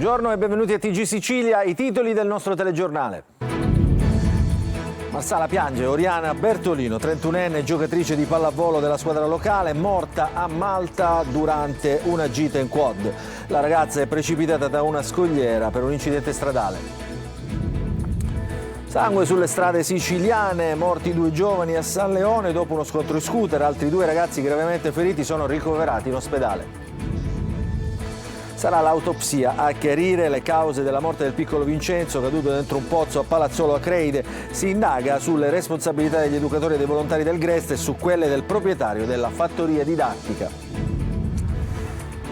Buongiorno e benvenuti a TG Sicilia, i titoli del nostro telegiornale. Marsala piange, Oriana Bertolino, 31enne giocatrice di pallavolo della squadra locale, morta a Malta durante una gita in quad. La ragazza è precipitata da una scogliera per un incidente stradale. Sangue sulle strade siciliane, morti 2 giovani a San Leone dopo uno scontro in scooter, altri 2 ragazzi gravemente feriti sono ricoverati in ospedale. Sarà l'autopsia a chiarire le cause della morte del piccolo Vincenzo caduto dentro un pozzo a Palazzolo Acreide. Si indaga sulle responsabilità degli educatori e dei volontari del Greste e su quelle del proprietario della fattoria didattica.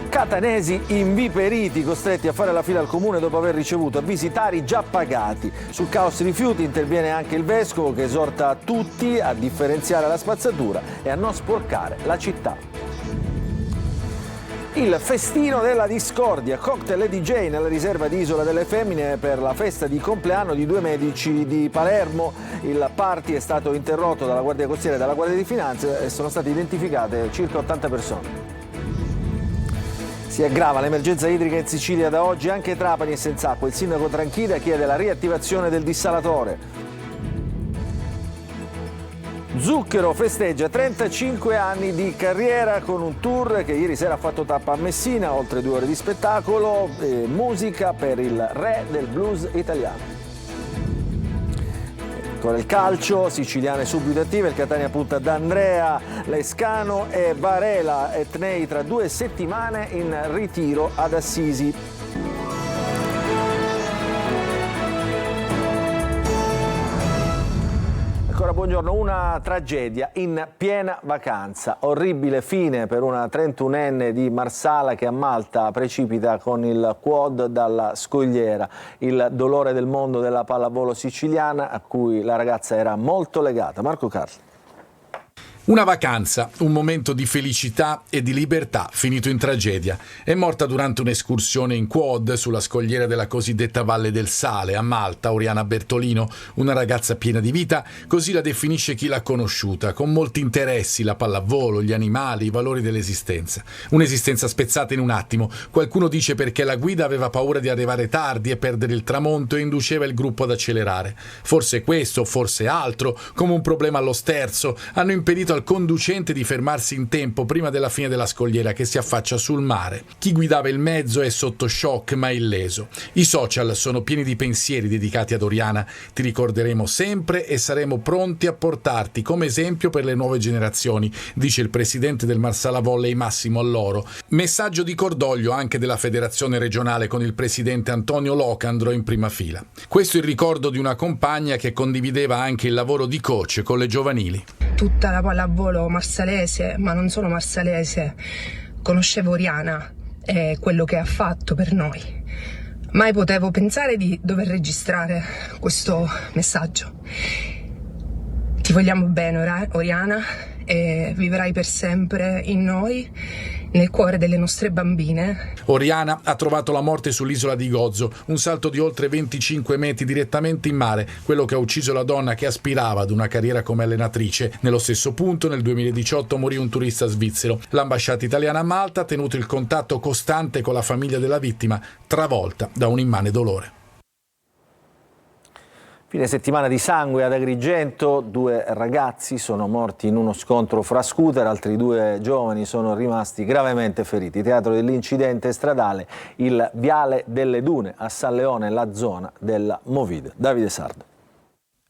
Catanesi inviperiti, costretti a fare la fila al comune dopo aver ricevuto avvisi tari già pagati. Sul caos rifiuti interviene anche il vescovo che esorta tutti a differenziare la spazzatura e a non sporcare la città. Il festino della discordia, cocktail e DJ nella riserva di Isola delle Femmine per la festa di compleanno di 2 medici di Palermo. Il party è stato interrotto dalla Guardia Costiera e dalla Guardia di Finanza e sono state identificate circa 80 persone. Si aggrava l'emergenza idrica in Sicilia da oggi, anche Trapani è senza acqua. Il sindaco Tranchida chiede la riattivazione del dissalatore. Zucchero festeggia 35 anni di carriera con un tour che ieri sera ha fatto tappa a Messina, oltre 2 ore di spettacolo e musica per il re del blues italiano. Ancora il calcio, siciliane subito attive, il Catania punta ad Andrea, Lescano e Varela, Etnei tra 2 settimane in ritiro ad Assisi. Ancora buongiorno, una tragedia in piena vacanza, orribile fine per una 31enne di Marsala che a Malta precipita con il quad dalla scogliera, il dolore del mondo della pallavolo siciliana a cui la ragazza era molto legata. Marco Carli. Una vacanza, un momento di felicità e di libertà finito in tragedia. È morta durante un'escursione in quad sulla scogliera della cosiddetta Valle del Sale, a Malta, Oriana Bertolino, una ragazza piena di vita, così la definisce chi l'ha conosciuta, con molti interessi, la pallavolo, gli animali, i valori dell'esistenza. Un'esistenza spezzata in un attimo. Qualcuno dice perché la guida aveva paura di arrivare tardi e perdere il tramonto e induceva il gruppo ad accelerare. Forse questo, forse altro, come un problema allo sterzo, hanno impedito al conducente di fermarsi in tempo prima della fine della scogliera che si affaccia sul mare. Chi guidava il mezzo è sotto shock ma illeso. I social sono pieni di pensieri dedicati ad Oriana. Ti ricorderemo sempre e saremo pronti a portarti come esempio per le nuove generazioni, dice il presidente del Marsala Volley Massimo Alloro. Messaggio di cordoglio anche della federazione regionale con il presidente Antonio Locandro in prima fila. Questo è il ricordo di una compagna che condivideva anche il lavoro di coach con le giovanili. Tutta la pallavolo marsalese, ma non solo marsalese, conoscevo Oriana e quello che ha fatto per noi. Mai potevo pensare di dover registrare questo messaggio. Ti vogliamo bene, Oriana, e vivrai per sempre in noi, nel cuore delle nostre bambine. Oriana ha trovato la morte sull'isola di Gozo, un salto di oltre 25 metri direttamente in mare, quello che ha ucciso la donna che aspirava ad una carriera come allenatrice. Nello stesso punto, nel 2018, morì un turista svizzero. L'ambasciata italiana a Malta ha tenuto il contatto costante con la famiglia della vittima, travolta da un immane dolore. Fine settimana di sangue ad Agrigento, 2 ragazzi sono morti in uno scontro fra scooter, altri 2 giovani sono rimasti gravemente feriti. Teatro dell'incidente stradale, il Viale delle Dune a San Leone, la zona della Movida. Davide Sardo.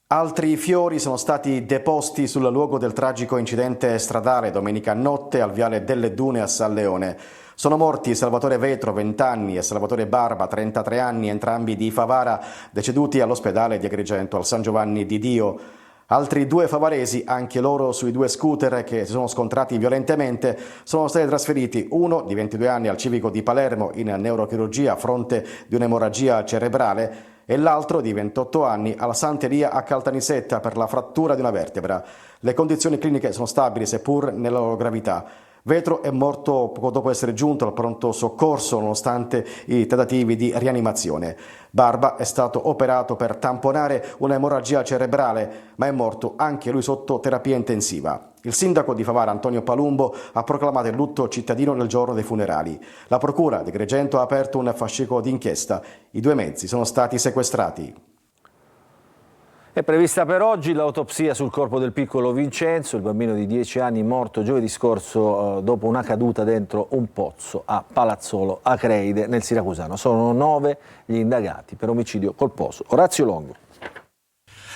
Altri fiori sono stati deposti sul luogo del tragico incidente stradale domenica notte al Viale delle Dune a San Leone. Sono morti Salvatore Vetro, 20 anni, e Salvatore Barba, 33 anni, entrambi di Favara, deceduti all'ospedale di Agrigento al San Giovanni di Dio. Altri 2 favaresi, anche loro sui 2 scooter che si sono scontrati violentemente, sono stati trasferiti, uno di 22 anni al Civico di Palermo in neurochirurgia a fronte di un'emorragia cerebrale e l'altro di 28 anni alla Santeria a Caltanissetta per la frattura di una vertebra. Le condizioni cliniche sono stabili seppur nella loro gravità. Vetro è morto poco dopo essere giunto al pronto soccorso nonostante i tentativi di rianimazione. Barba è stato operato per tamponare un'emorragia cerebrale, ma è morto anche lui sotto terapia intensiva. Il sindaco di Favara, Antonio Palumbo, ha proclamato il lutto cittadino nel giorno dei funerali. La procura di Agrigento ha aperto un fascicolo d'inchiesta. I 2 mezzi sono stati sequestrati. È prevista per oggi l'autopsia sul corpo del piccolo Vincenzo, il bambino di 10 anni morto giovedì scorso dopo una caduta dentro un pozzo a Palazzolo Acreide nel Siracusano. Sono 9 gli indagati per omicidio colposo. Orazio Longo.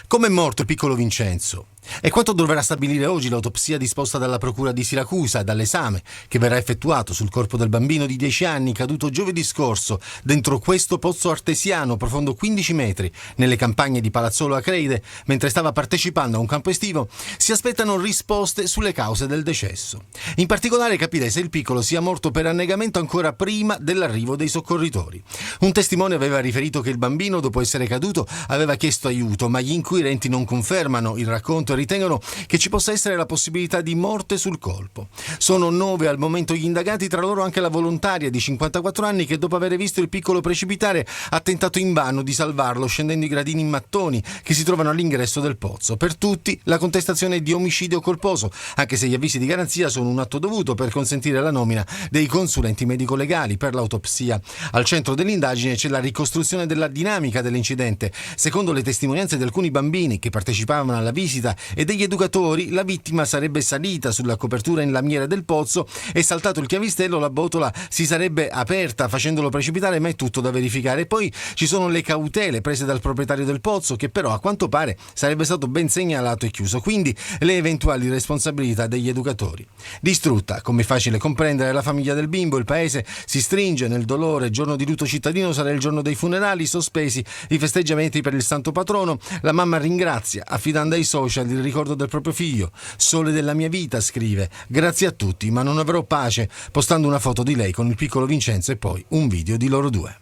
Come è morto il piccolo Vincenzo? E quanto dovrà stabilire oggi l'autopsia disposta dalla Procura di Siracusa, dall'esame che verrà effettuato sul corpo del bambino di 10 anni caduto giovedì scorso dentro questo pozzo artesiano profondo 15 metri nelle campagne di Palazzolo Acreide mentre stava partecipando a un campo estivo, si aspettano risposte sulle cause del decesso. In particolare capire se il piccolo sia morto per annegamento ancora prima dell'arrivo dei soccorritori. Un testimone aveva riferito che il bambino, dopo essere caduto, aveva chiesto aiuto, ma gli inquirenti non confermano il racconto e ritengono che ci possa essere la possibilità di morte sul colpo. Sono 9 al momento gli indagati, tra loro anche la volontaria di 54 anni che dopo aver visto il piccolo precipitare ha tentato invano di salvarlo scendendo i gradini in mattoni che si trovano all'ingresso del pozzo. Per tutti la contestazione è di omicidio colposo, anche se gli avvisi di garanzia sono un atto dovuto per consentire la nomina dei consulenti medico-legali per l'autopsia. Al centro dell'indagine c'è la ricostruzione della dinamica dell'incidente. Secondo le testimonianze di alcuni bambini che partecipavano alla visita e degli educatori, la vittima sarebbe salita sulla copertura in lamiera del pozzo e saltato il chiavistello, la botola si sarebbe aperta facendolo precipitare, ma è tutto da verificare. Poi ci sono le cautele prese dal proprietario del pozzo che però a quanto pare sarebbe stato ben segnalato e chiuso, quindi le eventuali responsabilità degli educatori. Distrutta, come è facile comprendere, la famiglia del bimbo, il paese si stringe nel dolore. Giorno di lutto cittadino sarà il giorno dei funerali, sospesi i festeggiamenti per il santo patrono. La mamma ringrazia affidando ai social il ricordo del proprio figlio. Sole della mia vita, scrive, grazie a tutti, ma non avrò pace, postando una foto di lei con il piccolo Vincenzo e poi un video di loro due.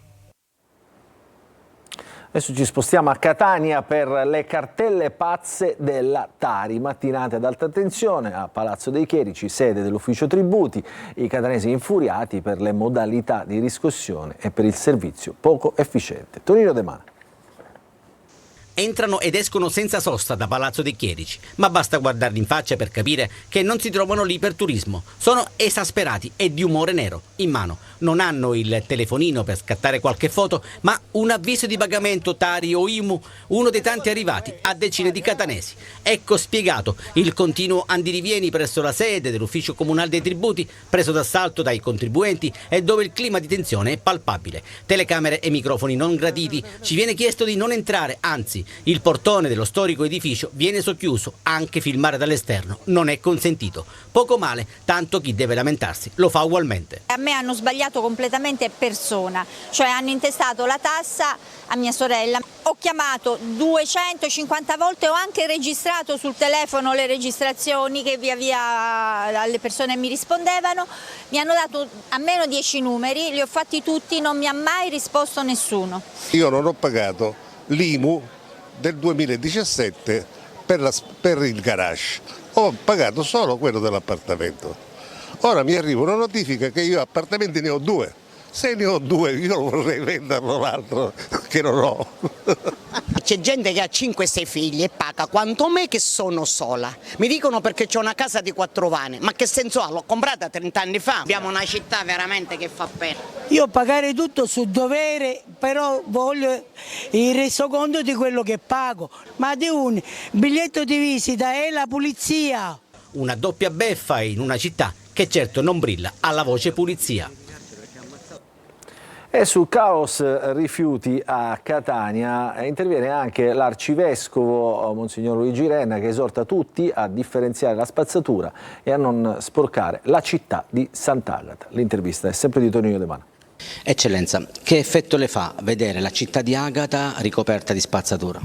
Adesso ci spostiamo a Catania per le cartelle pazze della Tari, mattinate ad alta tensione a Palazzo dei Chierici, sede dell'ufficio tributi, i catanesi infuriati per le modalità di riscossione e per il servizio poco efficiente. Tonino De Mana. Entrano ed escono senza sosta da Palazzo dei Chierici, ma basta guardarli in faccia per capire che non si trovano lì per turismo. Sono esasperati e di umore nero. In mano non hanno il telefonino per scattare qualche foto, ma un avviso di pagamento Tari o IMU, uno dei tanti arrivati a decine di catanesi. Ecco spiegato il continuo andirivieni presso la sede dell'ufficio comunale dei tributi, preso d'assalto dai contribuenti e dove il clima di tensione è palpabile. Telecamere e microfoni non graditi, ci viene chiesto di non entrare, anzi il portone dello storico edificio viene socchiuso, anche filmare dall'esterno non è consentito. Poco male, tanto chi deve lamentarsi lo fa ugualmente. A me hanno sbagliato completamente persona, cioè hanno intestato la tassa a mia sorella. Ho chiamato 250 volte, ho anche registrato sul telefono le registrazioni che via via alle persone mi rispondevano. Mi hanno dato almeno 10 numeri, li ho fatti tutti, non mi ha mai risposto nessuno. Io non ho pagato l'IMU del 2017 per il garage, ho pagato solo quello dell'appartamento. Ora mi arriva una notifica che io appartamenti ne ho 2, se ne ho 2 io vorrei venderlo l'altro che non ho. C'è gente che ha 5-6 figli e paga quanto me che sono sola. Mi dicono perché c'ho una casa di 4 vani, ma che senso ha? L'ho comprata 30 anni fa. Abbiamo una città veramente che fa pena. Io pagare tutto su dovere, però voglio il resoconto di quello che pago. Ma di un biglietto di visita è la pulizia. Una doppia beffa in una città che certo non brilla alla voce pulizia. E su caos rifiuti a Catania interviene anche l'arcivescovo Monsignor Luigi Renna, che esorta tutti a differenziare la spazzatura e a non sporcare la città di Sant'Agata. L'intervista è sempre di Tonino De Mana. Eccellenza, che effetto le fa vedere la città di Agata ricoperta di spazzatura?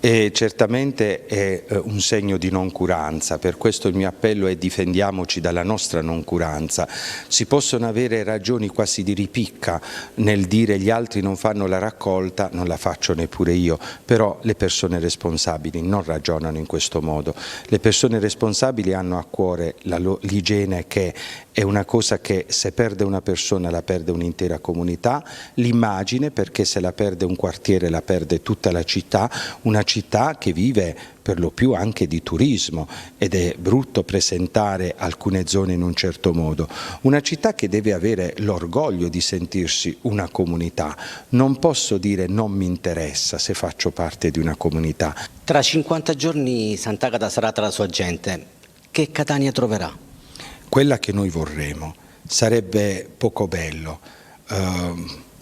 E certamente è un segno di noncuranza, per questo il mio appello è: difendiamoci dalla nostra noncuranza. Si possono avere ragioni quasi di ripicca nel dire gli altri non fanno la raccolta, non la faccio neppure io, però le persone responsabili non ragionano in questo modo. Le persone responsabili hanno a cuore l'igiene, che è una cosa che se perde una persona la perde un'intera comunità, l'immagine, perché se la perde un quartiere la perde tutta la città, una città che vive per lo più anche di turismo, ed è brutto presentare alcune zone in un certo modo. Una città che deve avere l'orgoglio di sentirsi una comunità. Non posso dire non mi interessa se faccio parte di una comunità. Tra 50 giorni Sant'Agata sarà tra la sua gente. Che Catania troverà? Quella che noi vorremmo. Sarebbe poco bello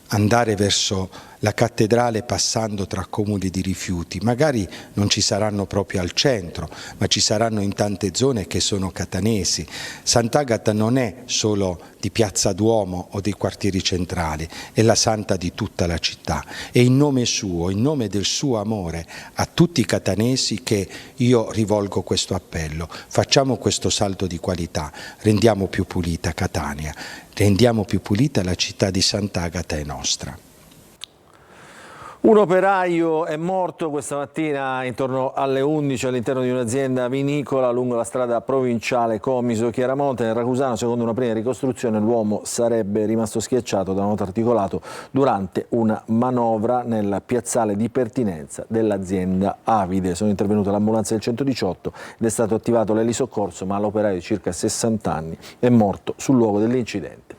andare verso la cattedrale passando tra comuni di rifiuti. Magari non ci saranno proprio al centro, ma ci saranno in tante zone che sono catanesi. Sant'Agata non è solo di Piazza Duomo o dei quartieri centrali, è la santa di tutta la città. E in nome suo, in nome del suo amore a tutti i catanesi, che io rivolgo questo appello: facciamo questo salto di qualità, rendiamo più pulita Catania, rendiamo più pulita la città di Sant'Agata è nostra. Un operaio è morto questa mattina intorno alle 11 all'interno di un'azienda vinicola lungo la strada provinciale Comiso-Chiaramonte nel Racusano. Secondo una prima ricostruzione l'uomo sarebbe rimasto schiacciato da un moto articolato durante una manovra nel piazzale di pertinenza dell'azienda Avide. Sono intervenute l'ambulanza del 118 ed è stato attivato l'elisoccorso, ma l'operaio di circa 60 anni è morto sul luogo dell'incidente.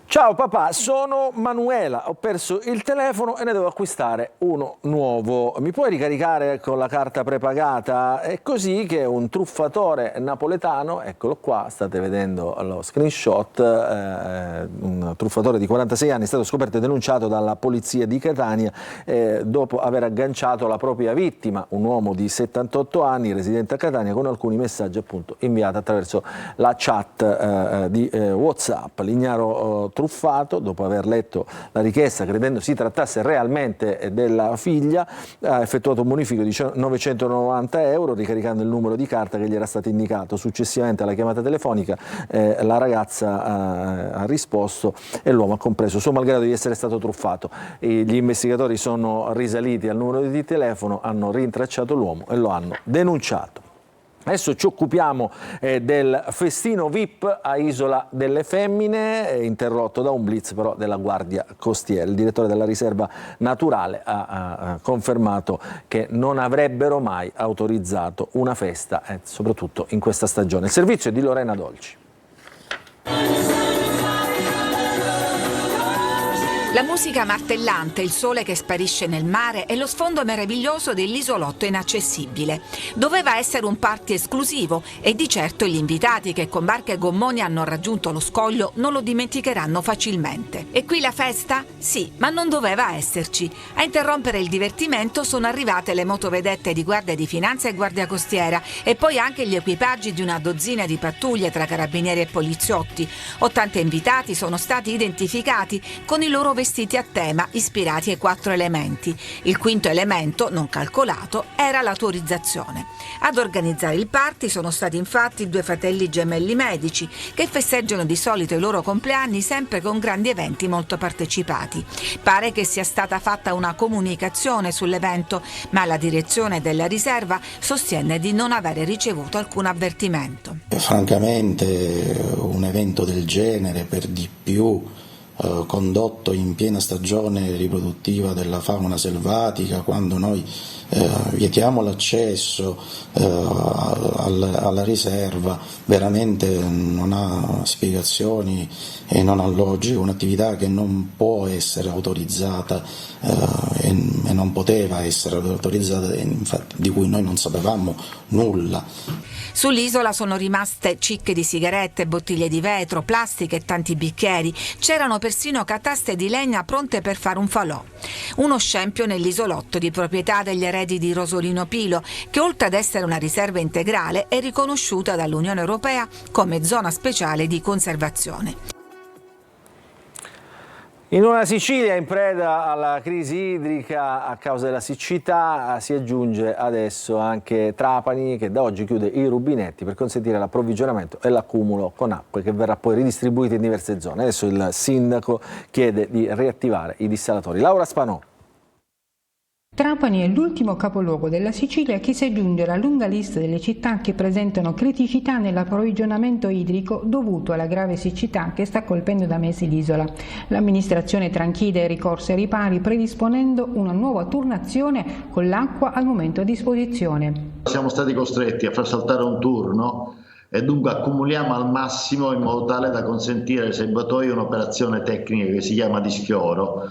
Ciao papà, sono Manuela, ho perso il telefono e ne devo acquistare uno nuovo. Mi puoi ricaricare con la carta prepagata? È così che un truffatore napoletano, eccolo qua, state vedendo lo screenshot, un truffatore di 46 anni è stato scoperto e denunciato dalla polizia di Catania dopo aver agganciato la propria vittima, un uomo di 78 anni residente a Catania, con alcuni messaggi appunto inviati attraverso la chat di WhatsApp. L'ignaro truffato, dopo aver letto la richiesta credendo si trattasse realmente della figlia, ha effettuato un bonifico di 990 euro ricaricando il numero di carta che gli era stato indicato. Successivamente alla chiamata telefonica la ragazza ha risposto e l'uomo ha compreso suo malgrado di essere stato truffato. Gli investigatori sono risaliti al numero di telefono, hanno rintracciato l'uomo e lo hanno denunciato. Adesso ci occupiamo del festino VIP a Isola delle Femmine, interrotto da un blitz però della Guardia Costiera. Il direttore della riserva naturale ha confermato che non avrebbero mai autorizzato una festa, soprattutto in questa stagione. Il servizio è di Lorena Dolci. La musica martellante, il sole che sparisce nel mare e lo sfondo meraviglioso dell'isolotto inaccessibile. Doveva essere un party esclusivo e di certo gli invitati che con barche e gommoni hanno raggiunto lo scoglio non lo dimenticheranno facilmente. E qui la festa? Sì, ma non doveva esserci. A interrompere il divertimento sono arrivate le motovedette di Guardia di Finanza e Guardia Costiera e poi anche gli equipaggi di una dozzina di pattuglie tra carabinieri e poliziotti. 80 invitati sono stati identificati con i loro vestiti a tema ispirati ai 4 elementi. Il quinto elemento, non calcolato, era l'autorizzazione. Ad organizzare il party sono stati infatti 2 fratelli gemelli medici che festeggiano di solito i loro compleanni sempre con grandi eventi molto partecipati. Pare che sia stata fatta una comunicazione sull'evento, ma la direzione della riserva sostiene di non avere ricevuto alcun avvertimento. Francamente un evento del genere, per di più condotto in piena stagione riproduttiva della fauna selvatica, quando noi vietiamo l'accesso alla riserva, veramente non ha spiegazioni e non ha logica. Un'attività che non può essere autorizzata e non poteva essere autorizzata, infatti, di cui noi non sapevamo nulla. Sull'isola sono rimaste cicche di sigarette, bottiglie di vetro, plastica e tanti bicchieri. C'erano persino cataste di legna pronte per fare un falò. Uno scempio nell'isolotto di proprietà degli eredi di Rosolino Pilo, che oltre ad essere una riserva integrale è riconosciuta dall'Unione Europea come zona speciale di conservazione. In una Sicilia in preda alla crisi idrica a causa della siccità si aggiunge adesso anche Trapani, che da oggi chiude i rubinetti per consentire l'approvvigionamento e l'accumulo con acque che verrà poi ridistribuita in diverse zone. Adesso il sindaco chiede di riattivare i dissalatori. Laura Spanò. Trapani è l'ultimo capoluogo della Sicilia che si aggiunge alla lunga lista delle città che presentano criticità nell'approvvigionamento idrico dovuto alla grave siccità che sta colpendo da mesi l'isola. L'amministrazione tranchida è ricorsa ai ripari predisponendo una nuova turnazione con l'acqua al momento a disposizione. Siamo stati costretti a far saltare un turno e dunque accumuliamo al massimo in modo tale da consentire ai serbatoi un'operazione tecnica che si chiama di sfioro,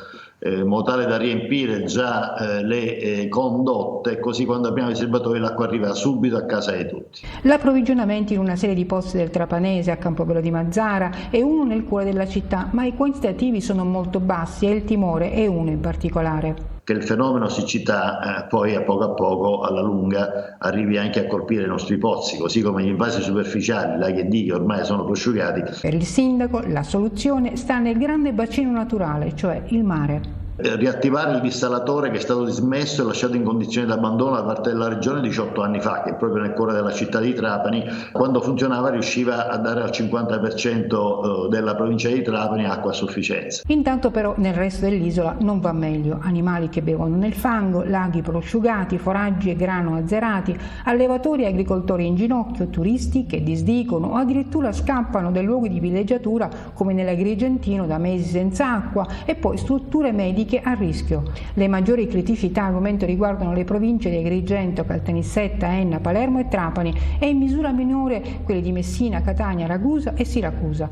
in modo tale da riempire già le condotte, così quando abbiamo i serbatoi l'acqua arriva subito a casa di tutti. L'approvvigionamento in una serie di posti del Trapanese, a Campobello di Mazzara e uno nel cuore della città, ma i quantitativi sono molto bassi e il timore è uno in particolare. Che il fenomeno siccità poi a poco alla lunga arrivi anche a colpire i nostri pozzi, così come gli invasi superficiali, laghi e dighe ormai sono prosciugati. Per il sindaco la soluzione sta nel grande bacino naturale, cioè il mare. Riattivare il dissalatore che è stato dismesso e lasciato in condizione di abbandono da parte della regione 18 anni fa, che è proprio nel cuore della città di Trapani, quando funzionava riusciva a dare al 50% della provincia di Trapani acqua a sufficienza. Intanto però nel resto dell'isola non va meglio, animali che bevono nel fango, laghi prosciugati, foraggi e grano azzerati, allevatori e agricoltori in ginocchio, turisti che disdicono o addirittura scappano dai luoghi di villeggiatura come nell'Agrigentino da mesi senza acqua e poi strutture mediche a rischio. Le maggiori criticità al momento riguardano le province di Agrigento, Caltanissetta, Enna, Palermo e Trapani e in misura minore quelle di Messina, Catania, Ragusa e Siracusa.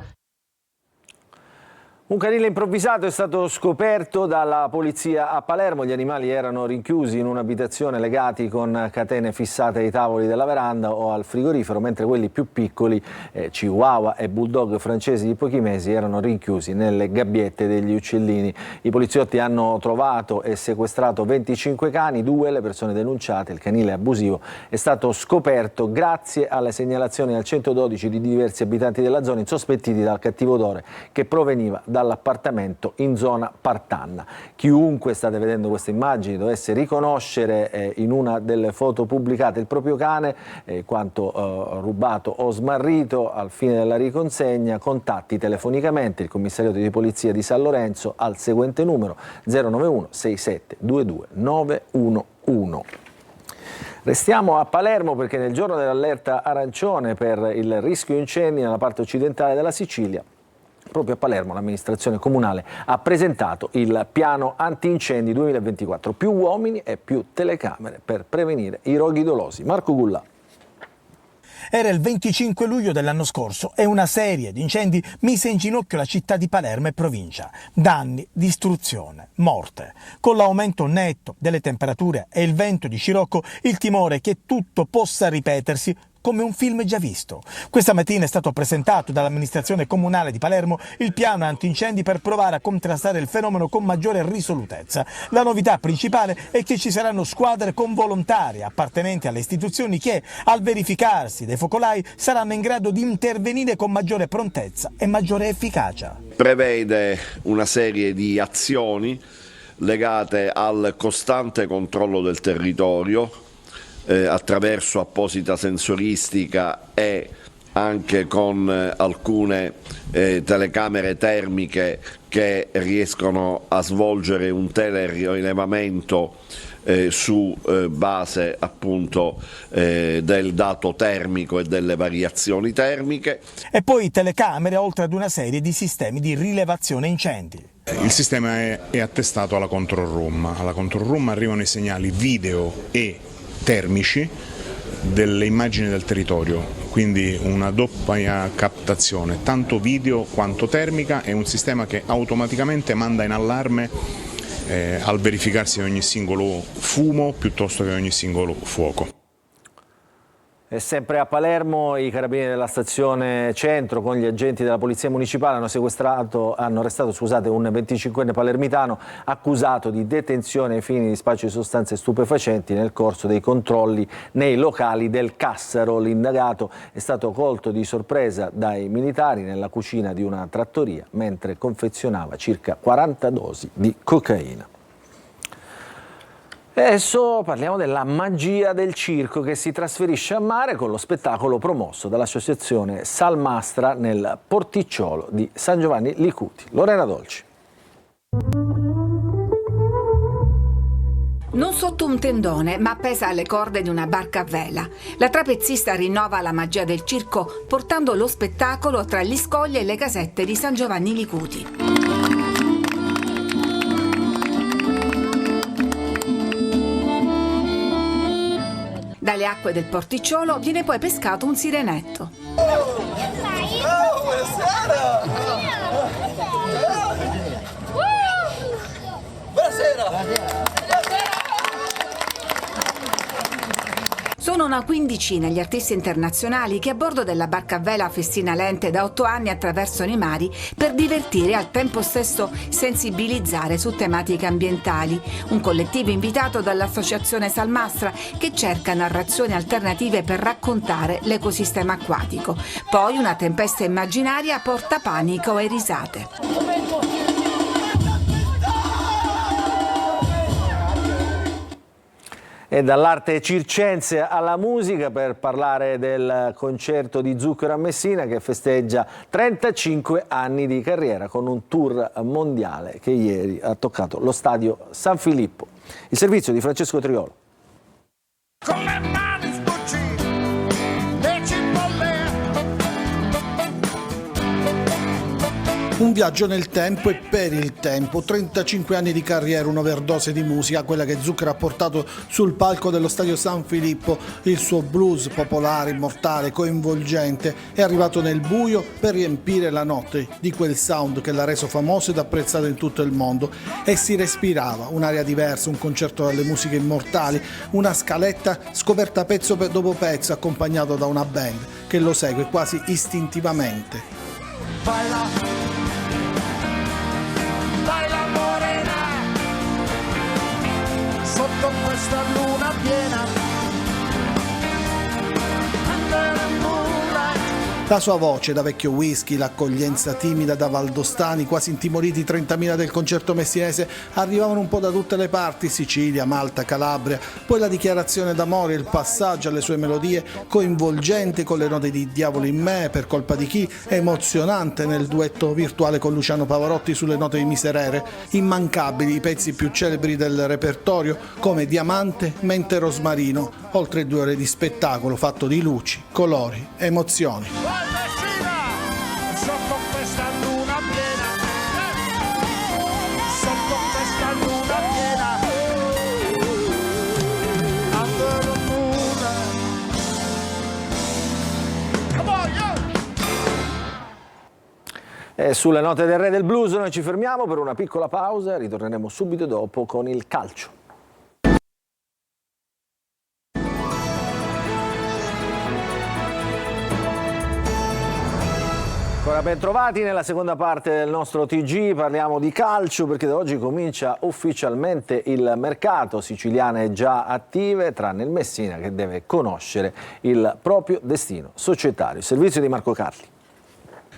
Un canile improvvisato è stato scoperto dalla polizia a Palermo. Gli animali erano rinchiusi in un'abitazione legati con catene fissate ai tavoli della veranda o al frigorifero, mentre quelli più piccoli, chihuahua e bulldog francesi di pochi mesi, erano rinchiusi nelle gabbiette degli uccellini. I poliziotti hanno trovato e sequestrato 25 cani, 2 le persone denunciate. Il canile abusivo è stato scoperto grazie alle segnalazioni al 112 di diversi abitanti della zona insospettiti dal cattivo odore che proveniva dall'appartamento in zona Partanna. Chiunque, state vedendo queste immagini, dovesse riconoscere in una delle foto pubblicate il proprio cane, quanto rubato o smarrito, al fine della riconsegna contatti telefonicamente il commissariato di polizia di San Lorenzo al seguente numero 091 67 22 911. Restiamo a Palermo perché nel giorno dell'allerta arancione per il rischio incendi nella parte occidentale della Sicilia, proprio a Palermo l'amministrazione comunale ha presentato il piano antincendi 2024, più uomini e più telecamere per prevenire i roghi dolosi. Marco Gullà. Era il 25 luglio dell'anno scorso e una serie di incendi mise in ginocchio la città di Palermo e provincia. Danni, distruzione, morte. Con l'aumento netto delle temperature e il vento di scirocco, il timore che tutto possa ripetersi come un film già visto. Questa mattina è stato presentato dall'amministrazione comunale di Palermo il piano antincendi per provare a contrastare il fenomeno con maggiore risolutezza. La novità principale è che ci saranno squadre con volontari appartenenti alle istituzioni che, al verificarsi dei focolai, saranno in grado di intervenire con maggiore prontezza e maggiore efficacia. Prevede una serie di azioni legate al costante controllo del territorio, attraverso apposita sensoristica e anche con alcune telecamere termiche che riescono a svolgere un telerilevamento su base appunto del dato termico e delle variazioni termiche. E poi telecamere oltre ad una serie di sistemi di rilevazione incendi. Il sistema è attestato alla control room. Alla control room arrivano i segnali video e termici delle immagini del territorio, quindi una doppia captazione, tanto video quanto termica, e un sistema che automaticamente manda in allarme al verificarsi di ogni singolo fumo piuttosto che ogni singolo fuoco. E sempre a Palermo i carabinieri della stazione Centro con gli agenti della polizia municipale hanno arrestato un 25enne palermitano accusato di detenzione ai fini di spaccio di sostanze stupefacenti nel corso dei controlli nei locali del Cassaro. L'indagato è stato colto di sorpresa dai militari nella cucina di una trattoria mentre confezionava circa 40 dosi di cocaina. E adesso parliamo della magia del circo che si trasferisce a mare con lo spettacolo promosso dall'associazione Salmastra nel porticciolo di San Giovanni Licuti. Lorena Dolci. Non sotto un tendone, ma appesa alle corde di una barca a vela. La trapezzista rinnova la magia del circo portando lo spettacolo tra gli scogli e le casette di San Giovanni Licuti. Dalle acque del porticciolo viene poi pescato un sirenetto. Sono una quindicina gli artisti internazionali che a bordo della barca a vela Festina Lente da 8 anni attraversano i mari per divertire e al tempo stesso sensibilizzare su tematiche ambientali. Un collettivo invitato dall'associazione Salmastra che cerca narrazioni alternative per raccontare l'ecosistema acquatico. Poi una tempesta immaginaria porta panico e risate. E dall'arte circense alla musica per parlare del concerto di Zucchero a Messina che festeggia 35 anni di carriera con un tour mondiale che ieri ha toccato lo stadio San Filippo. Il servizio di Francesco Triolo. Con le mani sbucci, le cipolle. Un viaggio nel tempo e per il tempo, 35 anni di carriera, un'overdose di musica, quella che Zucchero ha portato sul palco dello stadio San Filippo. Il suo blues popolare, immortale, coinvolgente è arrivato nel buio per riempire la notte di quel sound che l'ha reso famoso ed apprezzato in tutto il mondo. E si respirava un'aria diversa, un concerto dalle musiche immortali, una scaletta scoperta pezzo dopo pezzo, accompagnato da una band che lo segue quasi istintivamente. Baila morena, sotto questa luna piena. La sua voce da vecchio whisky, l'accoglienza timida da valdostani, quasi intimoriti 30.000 del concerto messinese, arrivavano un po' da tutte le parti, Sicilia, Malta, Calabria, poi la dichiarazione d'amore, il passaggio alle sue melodie, coinvolgente con le note di Diavolo in me, Per colpa di chi, emozionante nel duetto virtuale con Luciano Pavarotti sulle note di Miserere, immancabili i pezzi più celebri del repertorio come Diamante, Mente Rosmarino, oltre 2 ore di spettacolo fatto di luci, colori, emozioni. Sotto questa luna piena, sotto questa luna piena, under the moon. Come on, yeah! E sulle note del re del blues noi ci fermiamo per una piccola pausa, ritorneremo subito dopo con il calcio. Ben trovati nella seconda parte del nostro TG, parliamo di calcio perché da oggi comincia ufficialmente il mercato, siciliane già attive, tranne il Messina che deve conoscere il proprio destino societario. Servizio di Marco Carli.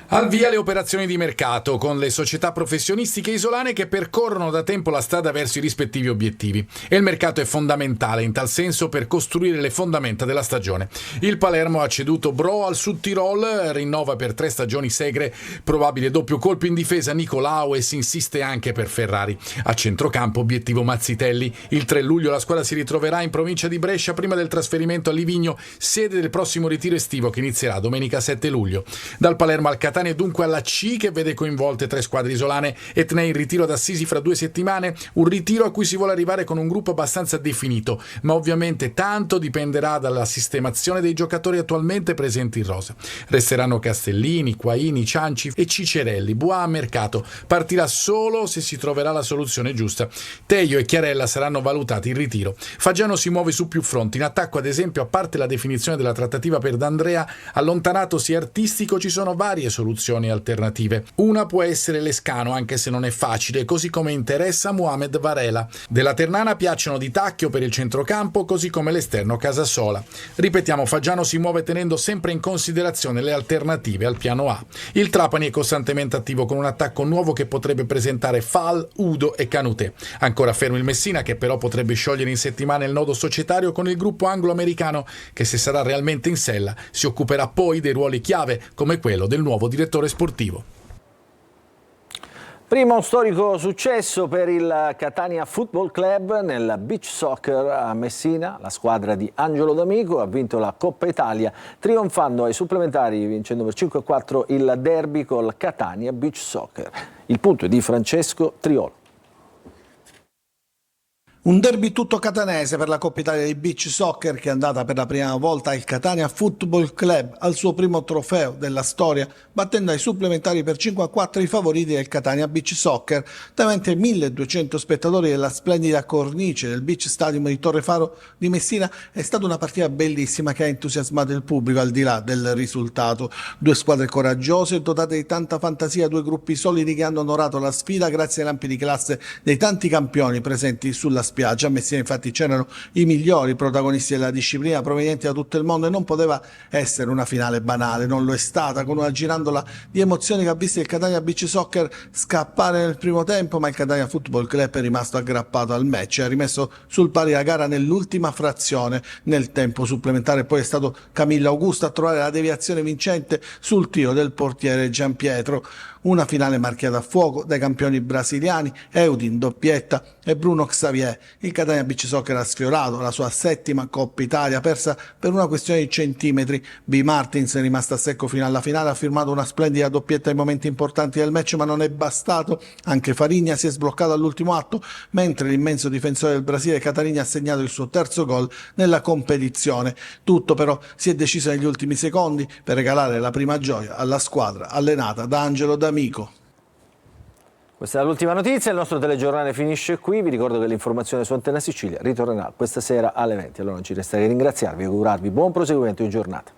Al via le operazioni di mercato con le società professionistiche isolane che percorrono da tempo la strada verso i rispettivi obiettivi e il mercato è fondamentale in tal senso per costruire le fondamenta della stagione. Il Palermo ha ceduto Bro al Sud Tirol, rinnova per 3 stagioni Segre, probabile doppio colpo in difesa Nicolau e si insiste anche per Ferrari. A centrocampo obiettivo Mazzitelli. Il 3 luglio la squadra si ritroverà in provincia di Brescia prima del trasferimento a Livigno, sede del prossimo ritiro estivo che inizierà domenica 7 luglio. Dal Palermo al Catania è dunque alla C, che vede coinvolte 3 squadre isolane. Etnei in ritiro ad Assisi fra 2 settimane, un ritiro a cui si vuole arrivare con un gruppo abbastanza definito, ma ovviamente tanto dipenderà dalla sistemazione dei giocatori attualmente presenti in rosa. Resteranno Castellini, Quaini, Cianci e Cicerelli. Bois a mercato partirà solo se si troverà la soluzione giusta. Teio e Chiarella saranno valutati in ritiro. Fagiano si muove su più fronti. In attacco, ad esempio, a parte la definizione della trattativa per D'Andrea, allontanatosi artistico, ci sono varie soluzioni alternative. Una può essere Lescano, anche se non è facile, così come interessa Mohamed Varela. Della Ternana piacciono Di Tacchio per il centrocampo, così come l'esterno Casasola. Ripetiamo, Fagiano si muove tenendo sempre in considerazione le alternative al piano A. Il Trapani è costantemente attivo con un attacco nuovo che potrebbe presentare Fall, Udo e Canutè. Ancora fermo il Messina, che però potrebbe sciogliere in settimana il nodo societario con il gruppo anglo-americano, che se sarà realmente in sella si occuperà poi dei ruoli chiave come quello del nuovo direttore sportivo. Primo storico successo per il Catania Football Club nel beach soccer a Messina. La squadra di Angelo D'Amico ha vinto la Coppa Italia, trionfando ai supplementari, vincendo per 5-4 il derby col Catania Beach Soccer. Il punto è di Francesco Triolo. Un derby tutto catanese per la Coppa Italia di Beach Soccer, che è andata per la prima volta al Catania Football Club al suo primo trofeo della storia, battendo ai supplementari per 5-4 i favoriti del Catania Beach Soccer. Davanti ai 1200 spettatori della splendida cornice del Beach Stadium di Torrefaro di Messina è stata una partita bellissima che ha entusiasmato il pubblico al di là del risultato. 2 squadre coraggiose, dotate di tanta fantasia, 2 gruppi solidi che hanno onorato la sfida grazie ai lampi di classe dei tanti campioni presenti sulla spiaggia. A Messina infatti c'erano i migliori protagonisti della disciplina provenienti da tutto il mondo e non poteva essere una finale banale, non lo è stata, con una girandola di emozioni che ha visto il Catania Beach Soccer scappare nel primo tempo, ma il Catania Football Club è rimasto aggrappato al match e ha rimesso sul pari la gara nell'ultima frazione. Nel tempo supplementare poi è stato Camillo Augusto a trovare la deviazione vincente sul tiro del portiere Gianpietro. Una finale marchiata a fuoco dai campioni brasiliani Eudin doppietta e Bruno Xavier. Il Catania Beach Soccer ha sfiorato la sua 7ª Coppa Italia, persa per una questione di centimetri. B. Martins è rimasto a secco fino alla finale, ha firmato una splendida doppietta ai momenti importanti del match, ma non è bastato. Anche Farigna si è sbloccato all'ultimo atto, mentre l'immenso difensore del Brasile Catarina ha segnato il suo 3° gol nella competizione. Tutto però si è deciso negli ultimi secondi per regalare la prima gioia alla squadra allenata da Angelo D'Amico. Questa è l'ultima notizia, il nostro telegiornale finisce qui. Vi ricordo che l'informazione su Antenne Sicilia ritornerà questa sera alle 20. Allora non ci resta che ringraziarvi e augurarvi buon proseguimento di giornata.